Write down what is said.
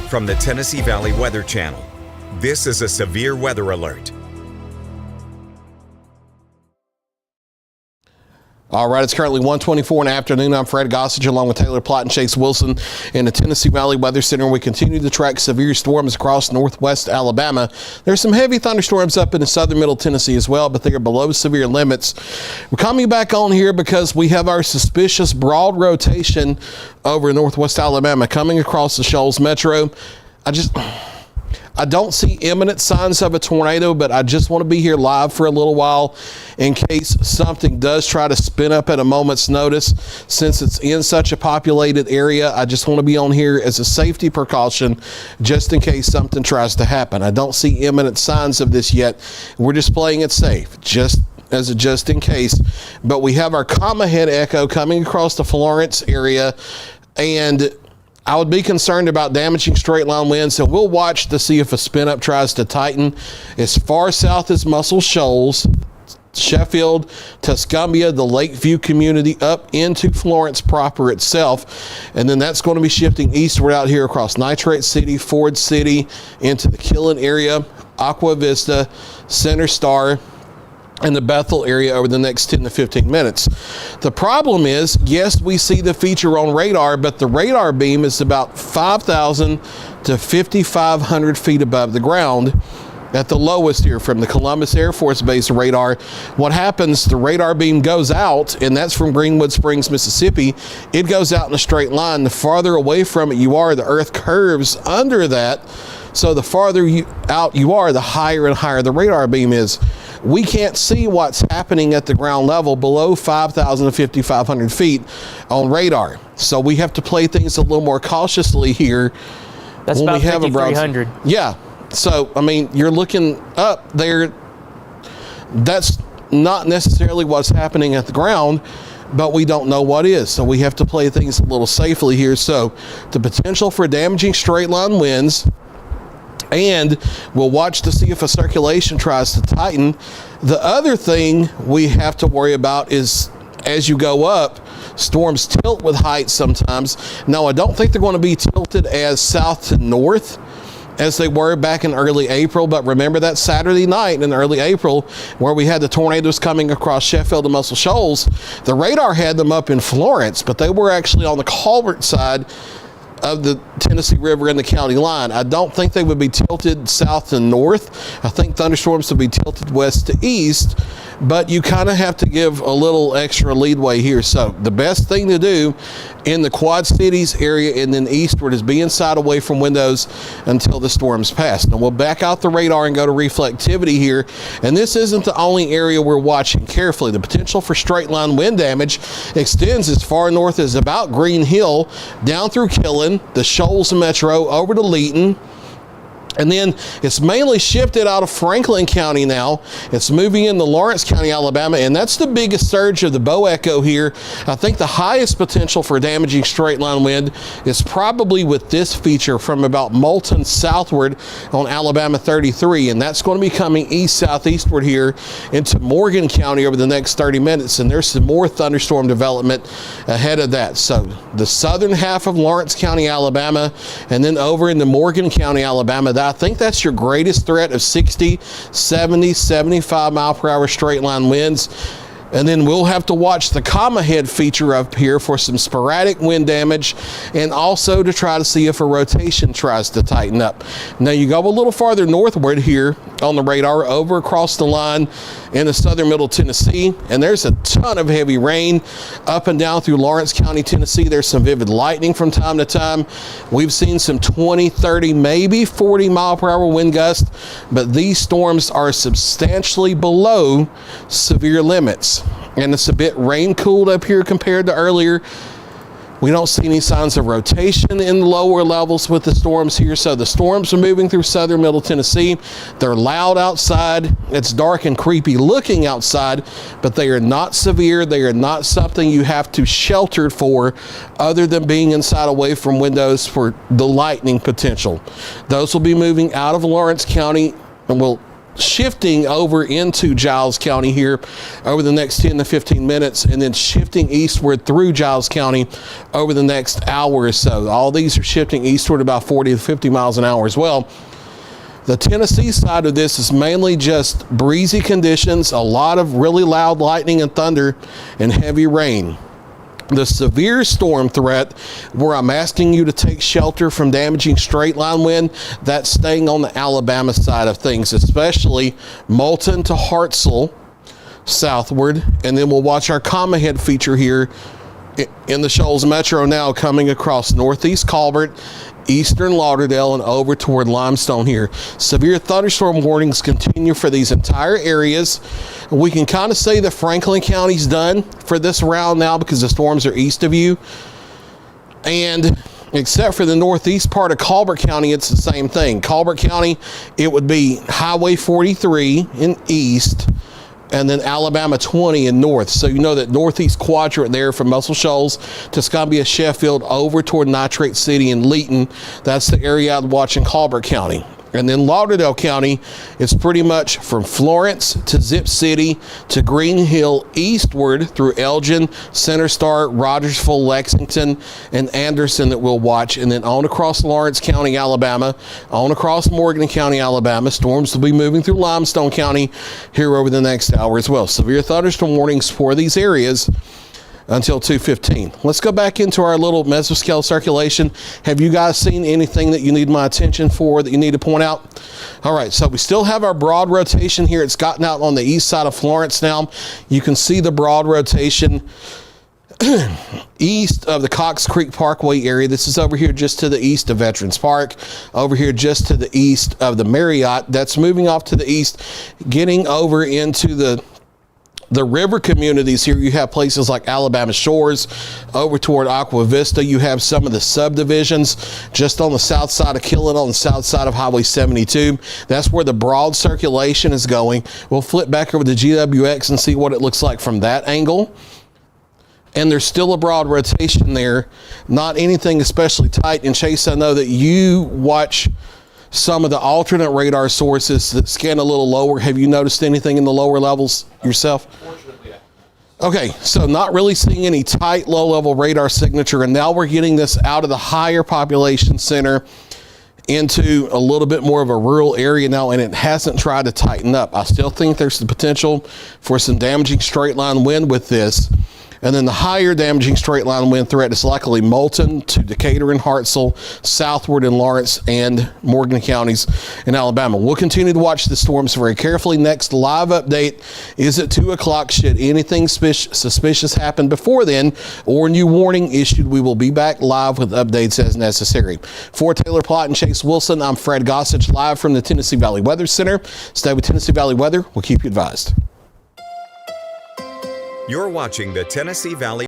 From the Tennessee Valley Weather Channel, this is a severe weather alert. All right, it's currently 1:24 in the afternoon. I'm Fred Gossage along with Taylor Plott and Chase Wilson in the Tennessee Valley Weather Center. We continue to track severe storms across northwest Alabama. There's some heavy thunderstorms up in the southern middle Tennessee as well, but they are below severe limits. We're coming back on here because we have our suspicious broad rotation over northwest Alabama coming across the Shoals Metro. I don't see imminent signs of a tornado, but I just want to be here live for a little while in case something does try to spin up at a moment's notice. Since it's in such a populated area, I just want to be on here as a safety precaution just in case something tries to happen. I don't see imminent signs of this yet. We're just playing it safe, just in case. But we have our comma head echo coming across the Florence area, and I would be concerned about damaging straight line winds, so we'll watch to see if a spin up tries to tighten as far south as Muscle Shoals, Sheffield, Tuscumbia, the Lakeview community up into Florence proper itself. And then that's going to be shifting eastward out here across Nitrate City, Ford City, into the Killen area, Aqua Vista, Center Star, and the Bethel area over the next 10 to 15 minutes. The problem is, yes, we see the feature on radar, but the radar beam is about 5,000 to 5,500 feet above the ground at the lowest here from the Columbus Air Force Base radar. What happens, the radar beam goes out, and that's from Greenwood Springs, Mississippi. It goes out in a straight line. The farther away from it you are, the earth curves under that. So the farther out you are, the higher and higher the radar beam is. We can't see what's happening at the ground level below 5,000 to 5,500 feet on radar. So we have to play things a little more cautiously here. That's when about we have 5,300. Yeah. So, I mean, you're looking up there. That's not necessarily what's happening at the ground, but we don't know what is. So we have to play things a little safely here. So the potential for damaging straight line winds, and we'll watch to see if a circulation tries to tighten. The other thing we have to worry about is as you go up, storms tilt with height sometimes. Now, I don't think they're going to be tilted as south to north as they were back in early April, but remember that Saturday night in early April where we had the tornadoes coming across Sheffield and Muscle Shoals, the radar had them up in Florence, but they were actually on the culvert side of the Tennessee River and the county line. I don't think they would be tilted south to north. I think thunderstorms would be tilted west to east, but you kind of have to give a little extra leadway here. So the best thing to do in the Quad Cities area and then eastward is be inside away from windows until the storms pass. Now we'll back out the radar and go to reflectivity here. And this isn't the only area we're watching carefully. The potential for straight line wind damage extends as far north as about Green Hill, down through Killen, the Shoals Metro, over to Leeton. And then it's mainly shifted out of Franklin County now. It's moving into Lawrence County, Alabama, and that's the biggest surge of the bow echo here. I think the highest potential for damaging straight line wind is probably with this feature from about Moulton southward on Alabama 33, and that's going to be coming east-southeastward here into Morgan County over the next 30 minutes, and there's some more thunderstorm development ahead of that. So the southern half of Lawrence County, Alabama, and then over into Morgan County, Alabama, I think that's your greatest threat of 60, 70, 75 mile per hour straight line winds. And then we'll have to watch the comma head feature up here for some sporadic wind damage and also to try to see if a rotation tries to tighten up. Now you go a little farther northward here on the radar over across the line in the southern middle Tennessee, and there's a ton of heavy rain up and down through Lawrence County, Tennessee. There's some vivid lightning from time to time. We've seen some 20, 30, maybe 40 mile per hour wind gusts, but these storms are substantially below severe limits. And it's a bit rain cooled up here compared to earlier. We don't see any signs of rotation in the lower levels with the storms here. So the storms are moving through southern middle Tennessee. They're loud outside. It's dark and creepy looking outside, but they are not severe. They are not something you have to shelter for other than being inside away from windows for the lightning potential. Those will be moving out of Lawrence County and will shifting over into Giles County here over the next 10 to 15 minutes, and then shifting eastward through Giles County over the next hour or so. All these are shifting eastward about 40 to 50 miles an hour as well. The Tennessee side of this is mainly just breezy conditions, a lot of really loud lightning and thunder, and heavy rain. The severe storm threat, where I'm asking you to take shelter from damaging straight line wind, that's staying on the Alabama side of things, especially Moulton to Hartselle southward. And then we'll watch our comma head feature here in the Shoals Metro now, coming across northeast Colbert, eastern Lauderdale, and over toward Limestone here. Severe thunderstorm warnings continue for these entire areas. We can kind of say that Franklin County's done for this round now because the storms are east of you. And except for the northeast part of Colbert County, it's the same thing. Colbert County, it would be Highway 43 in east, and then Alabama 20 in north. So you know that northeast quadrant there from Muscle Shoals to Escambia, Sheffield, over toward Nitrate City and Leeton, that's the area I'd watch in Colbert County. And then Lauderdale County, it's pretty much from Florence to Zip City to Green Hill eastward through Elgin, Center Star, Rogersville, Lexington, and Anderson that we'll watch. And then on across Lawrence County, Alabama, on across Morgan County, Alabama. Storms will be moving through Limestone County here over the next hour as well. Severe thunderstorm warnings for these areas until 2:15. Let's go back into our little mesoscale circulation. Have you guys seen anything that you need my attention for, that you need to point out? All right, so we still have our broad rotation here. It's gotten out on the east side of Florence now. You can see the broad rotation east of the Cox Creek Parkway area. This is over here just to the east of Veterans Park, over here just to the east of the Marriott. That's moving off to the east, getting over into the river communities here. You have places like Alabama Shores, over toward Aqua Vista. You have some of the subdivisions just on the south side of Killen, on the south side of Highway 72. That's where the broad circulation is going. We'll flip back over to GWX and see what it looks like from that angle. And there's still a broad rotation there, not anything especially tight. And Chase, I know that you watch some of the alternate radar sources that scan a little lower. Have you noticed anything in the lower levels yourself? Unfortunately, Okay, so not really seeing any tight low-level radar signature, and now we're getting this out of the higher population center into a little bit more of a rural area now, and it hasn't tried to tighten up. I still think there's the potential for some damaging straight line wind with this. And then the higher damaging straight line wind threat is likely Moulton to Decatur and Hartselle, southward in Lawrence and Morgan counties in Alabama. We'll continue to watch the storms very carefully. Next live update is at 2 o'clock. Should anything suspicious happen before then or new warning issued, we will be back live with updates as necessary. For Taylor Plott and Chase Wilson, I'm Fred Gossage, live from the Tennessee Valley Weather Center. Stay with Tennessee Valley Weather. We'll keep you advised. You're watching the Tennessee Valley